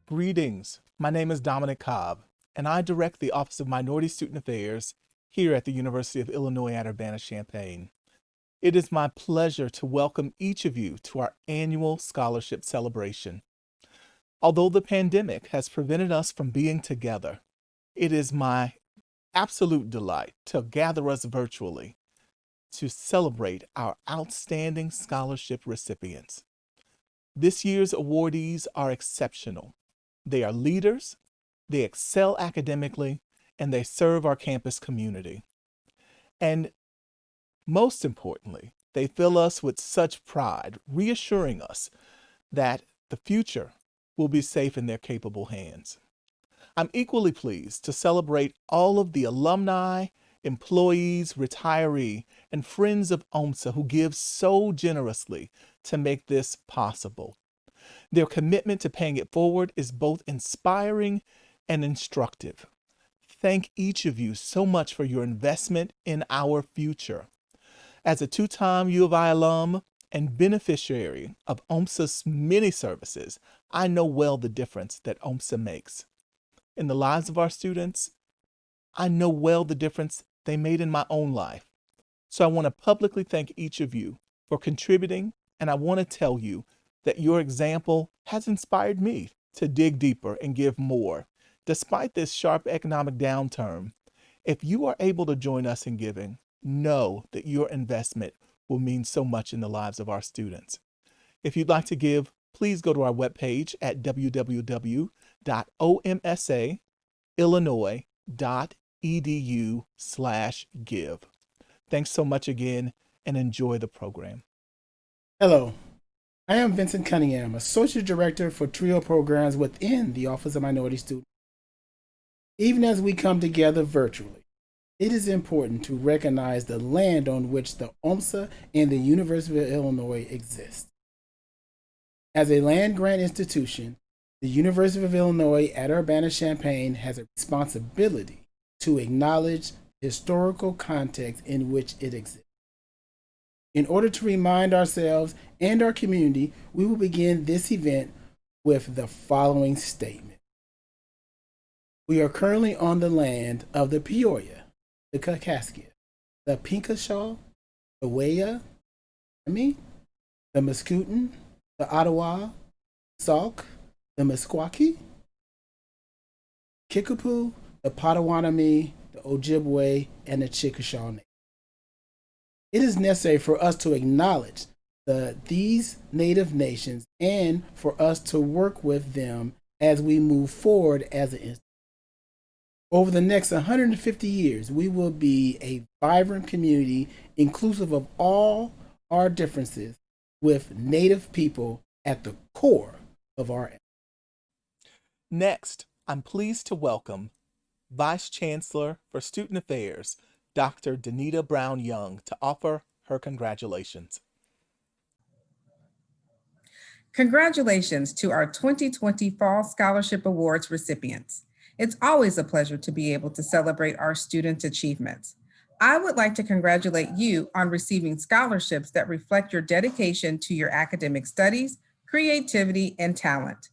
Greetings. My name is Dominic Cobb, and I direct the Office of Minority Student Affairs here at the University of Illinois at Urbana-Champaign. It is my pleasure to welcome each of you to our annual scholarship celebration. Although the pandemic has prevented us from being together, it is my absolute delight to gather us virtually to celebrate our outstanding scholarship recipients. This year's awardees are exceptional. They are leaders, they excel academically, and they serve our campus community. And most importantly, they fill us with such pride, reassuring us that the future will be safe in their capable hands. I'm equally pleased to celebrate all of the alumni, employees, retiree, and friends of OMSA who give so generously to make this possible. Their commitment to paying it forward is both inspiring and instructive. Thank each of you so much for your investment in our future. As a two-time U of I alum and beneficiary of OMSA's many services, I know well the difference that OMSA makes in the lives of our students. I know well the difference they made in my own life. So I want to publicly thank each of you for contributing, and I want to tell you that your example has inspired me to dig deeper and give more. Despite this sharp economic downturn, if you are able to join us in giving, know that your investment will mean so much in the lives of our students. If you'd like to give, please go to our webpage at www.omsaillinois.edu/give. Thanks so much again, and enjoy the program. Hello, I am Vincent Cunningham, Associate Director for TRIO programs within the Office of Minority Students. Even as we come together virtually, it is important to recognize the land on which the OMSA and the University of Illinois exist. As a land-grant institution, the University of Illinois at Urbana-Champaign has a responsibility to acknowledge historical context in which it exists. In order to remind ourselves and our community, we will begin this event with the following statement. We are currently on the land of the Peoria, the Kaskaskia, the Pinkashaw, the Waya, the Mascoutin, the Ottawa, Sauk, the Meskwaki, Kickapoo, the Potawatomi, the Ojibwe, and the Chickasaw Nation. It is necessary for us to acknowledge these Native nations and for us to work with them as we move forward as an institution. Over the next 150 years, we will be a vibrant community inclusive of all our differences, with Native people at the core of our efforts. Next, I'm pleased to welcome Vice Chancellor for Student Affairs, Dr. Danita Brown Young, to offer her congratulations. Congratulations to our 2020 Fall Scholarship Awards recipients. It's always a pleasure to be able to celebrate our students' achievements. I would like to congratulate you on receiving scholarships that reflect your dedication to your academic studies, creativity, and talent.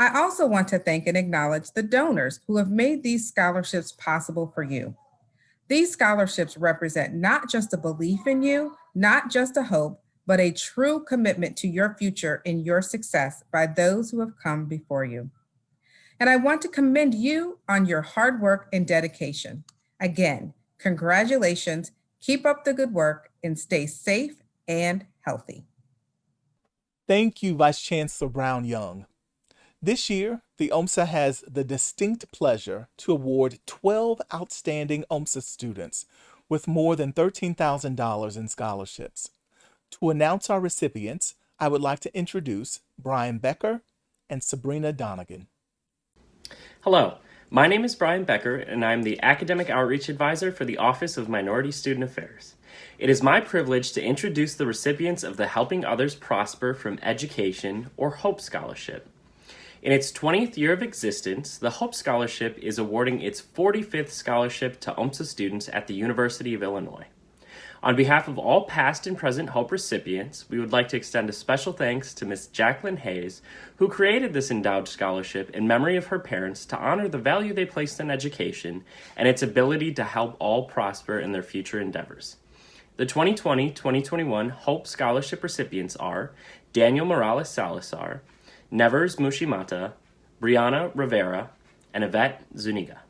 I also want to thank and acknowledge the donors who have made these scholarships possible for you. These scholarships represent not just a belief in you, not just a hope, but a true commitment to your future and your success by those who have come before you. And I want to commend you on your hard work and dedication. Again, congratulations, keep up the good work, and stay safe and healthy. Thank you, Vice Chancellor Brown Young. This year, the OMSA has the distinct pleasure to award 12 outstanding OMSA students with more than $13,000 in scholarships. To announce our recipients, I would like to introduce Brian Becker and Sabrina Donegan. Hello, my name is Brian Becker, and I'm the Academic Outreach Advisor for the Office of Minority Student Affairs. It is my privilege to introduce the recipients of the Helping Others Prosper from Education, or HOPE Scholarship. In its 20th year of existence, the HOPE Scholarship is awarding its 45th scholarship to OMSA students at the University of Illinois. On behalf of all past and present HOPE recipients, we would like to extend a special thanks to Ms. Jacqueline Hayes, who created this endowed scholarship in memory of her parents to honor the value they placed in education and its ability to help all prosper in their future endeavors. The 2020-2021 HOPE Scholarship recipients are Daniel Morales Salazar, Nevers Mushimata, Brianna Rivera, and Yvette Zuniga.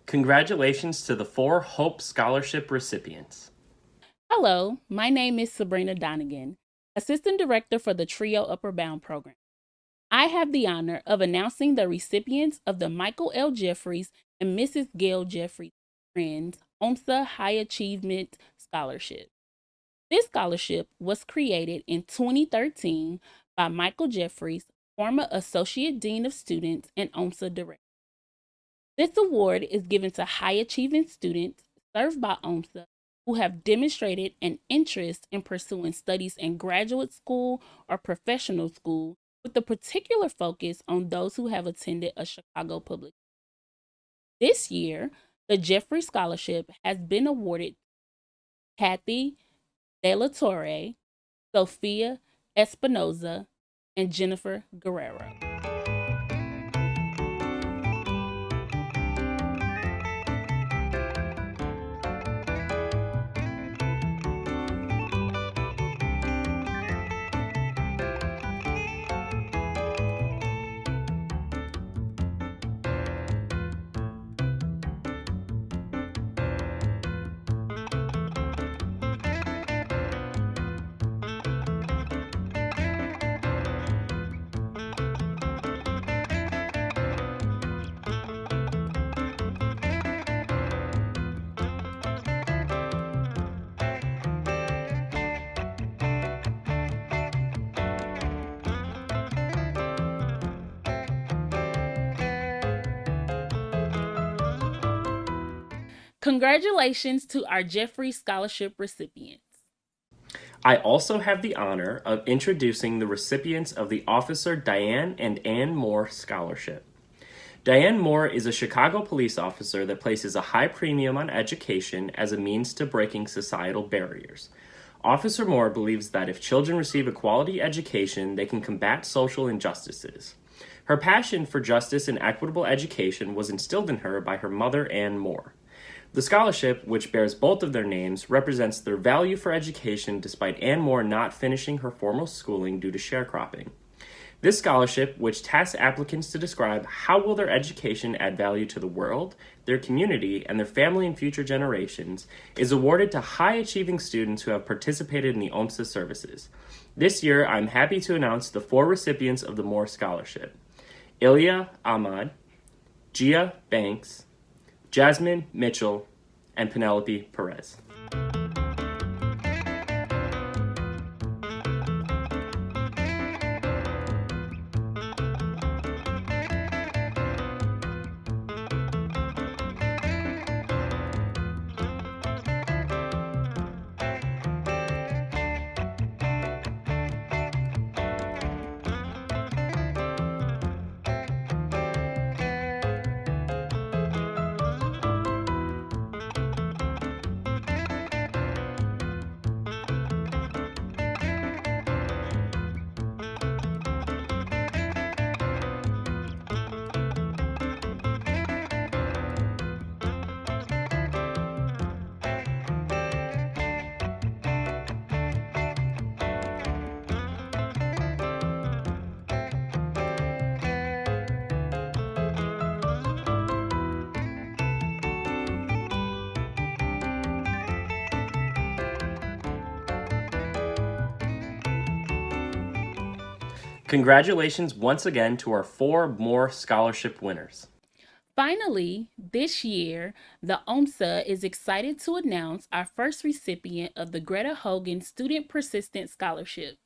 Congratulations to the 4 HOPE Scholarship recipients. Hello, my name is Sabrina Donegan, Assistant Director for the TRIO Upper Bound Program. I have the honor of announcing the recipients of the Michael L. Jeffries and Mrs. Gail Jeffries Friends OMSA High Achievement Scholarship. This scholarship was created in 2013 by Michael Jeffries, former Associate Dean of Students and OMSA Director. This award is given to high achieving students served by OMSA who have demonstrated an interest in pursuing studies in graduate school or professional school, with a particular focus on those who have attended a Chicago public school. This year, the Jeffrey Scholarship has been awarded to Kathy De La Torre, Sophia Espinoza, and Jennifer Guerrero. Congratulations to our Jeffrey Scholarship recipients. I also have the honor of introducing the recipients of the Officer Diane and Ann Moore Scholarship. Diane Moore is a Chicago police officer that places a high premium on education as a means to breaking societal barriers. Officer Moore believes that if children receive a quality education, they can combat social injustices. Her passion for justice and equitable education was instilled in her by her mother, Ann Moore. The scholarship, which bears both of their names, represents their value for education despite Ann Moore not finishing her formal schooling due to sharecropping. This scholarship, which tasks applicants to describe how will their education add value to the world, their community, and their family and future generations, is awarded to high-achieving students who have participated in the OMSA services. This year, I'm happy to announce the 4 recipients of the Moore Scholarship: Ilya Ahmad, Gia Banks, Jasmine Mitchell, and Penelope Perez. Congratulations once again to our 4 more scholarship winners. Finally, this year, the OMSA is excited to announce our first recipient of the Greta Hogan Student Persistence Scholarship.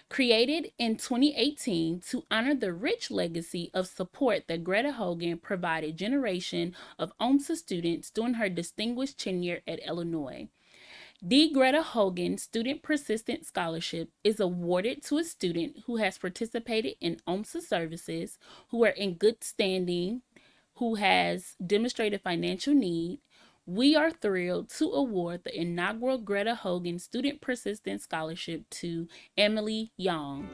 Created in 2018 to honor the rich legacy of support that Greta Hogan provided generation of OMSA students during her distinguished tenure at Illinois. The Greta Hogan Student Persistence Scholarship is awarded to a student who has participated in OMSA services, who are in good standing, who has demonstrated financial need. We are thrilled to award the inaugural Greta Hogan Student Persistence Scholarship to Emily Young.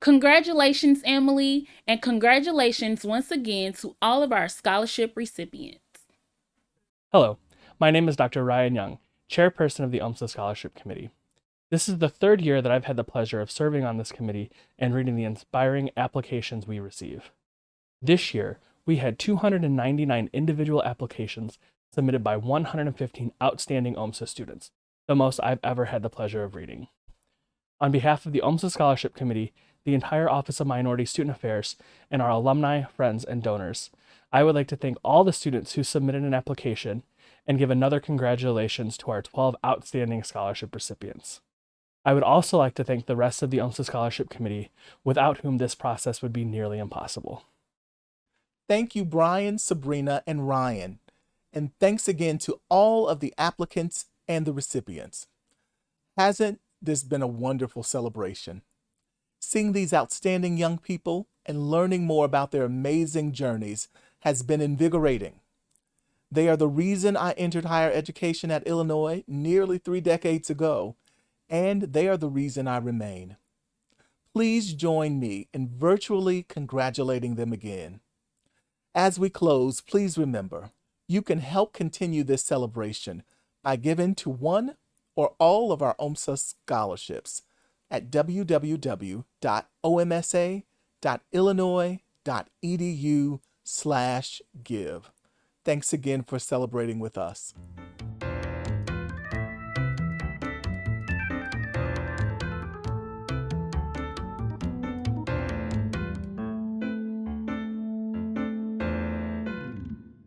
Congratulations, Emily, and congratulations once again to all of our scholarship recipients. Hello, my name is Dr. Ryan Young, chairperson of the OMSA Scholarship Committee. This is the third year that I've had the pleasure of serving on this committee and reading the inspiring applications we receive. This year, we had 299 individual applications submitted by 115 outstanding OMSA students, the most I've ever had the pleasure of reading. On behalf of the OMSA Scholarship Committee, the entire Office of Minority Student Affairs, and our alumni, friends, and donors, I would like to thank all the students who submitted an application and give another congratulations to our 12 outstanding scholarship recipients. I would also like to thank the rest of the OMSA Scholarship Committee, without whom this process would be nearly impossible. Thank you, Brian, Sabrina, and Ryan. And thanks again to all of the applicants and the recipients. Hasn't this been a wonderful celebration? Seeing these outstanding young people and learning more about their amazing journeys has been invigorating. They are the reason I entered higher education at Illinois nearly 3 decades ago, and they are the reason I remain. Please join me in virtually congratulating them again. As we close, please remember, you can help continue this celebration by giving to one or all of our OMSA scholarships at www.omsa.illinois.edu/give. Thanks again for celebrating with us.